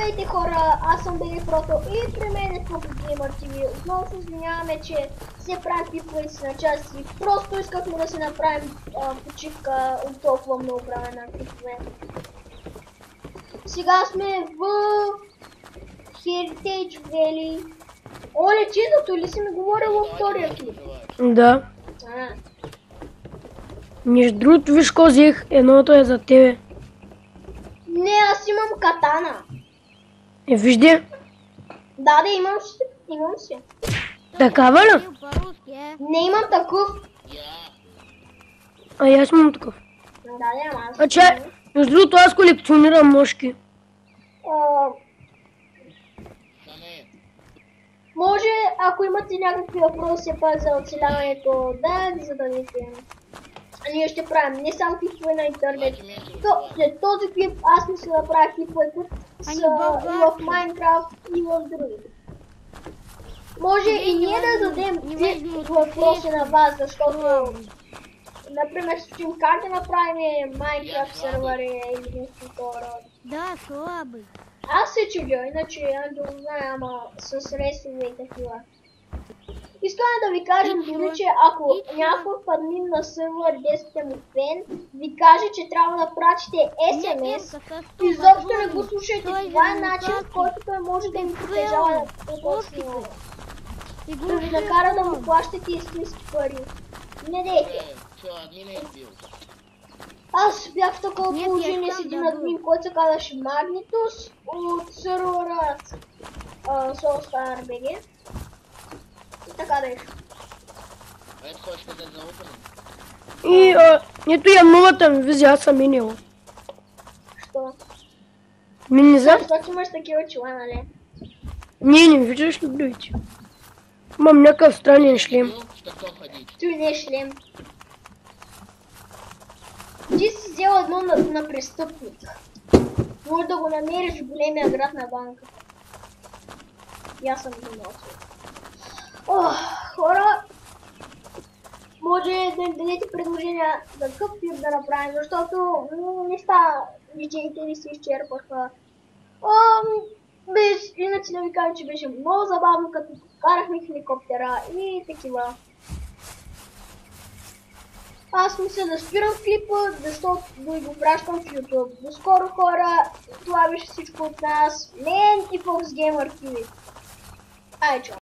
Здравейте хора, аз съм Бели Прото и при мен е Focus Gamer TV. Отново се извиняваме, че се правим клипове с на части. Просто искахме да се направим почивка от толкова много време на клипове. Сега сме в Heritage Valley. Оле, чизото ли си ми говорил във втория клип? Да. Между другото, виж какво взех, едното е за тебе. Не, аз имам катана. Вижди. Да, имам си. Такава ли? Не имам такъв. А аз имам такъв. Да, аз. А че, между другото, аз колекционирам мошки. Може, ако имате някакви въпроси за оцеляването, да ги зададете. А ние ще правим не само клипове на интернет. След този клип аз мисля да правя клипове, които са и в Майнкрафт и в други. Може и ние да зададем въпроси на вас, защото например ще как да направим Майнкрафт сервери или нещо такова. Да, слабый. Аз се чудя, иначе аз да го знае, ама с ресове и такива. Искаме да ви кажем дори, че ако някой паднем на сервер 10 му фен, ви каже, че трябва да пратите SMS, изобщо не го слушайте. Това е начин, в който той може да ви притежава да ви накара да му плащате истински пари. Не дейте. Аз бях в такова положение с един админ, който се казваше Магнитус от сервера Soulstar BG. И така беше. И ето я новата ми визия, аз съм минила. Що? Не знам. Защото имаш такива чела, нали? Не виждаш ли другите? Имам някакъв странен шлем. Той не е шлем. Ти си взел едно на престъпник. Може да го намериш в големия град на банка. И аз съм го ноsil. Хора, може да им дадете предложения за какъв клип да направим, защото неща, видеите ни се изчерпаха. Иначе да ви кажа, че беше много забавно, като карахме хеликоптера и такива. Аз мисля да спирам клипа, защото да го пращам в YouTube. До скоро хора, това беше всичко от нас. Мен и Focus Gamer TV. Ай, чао!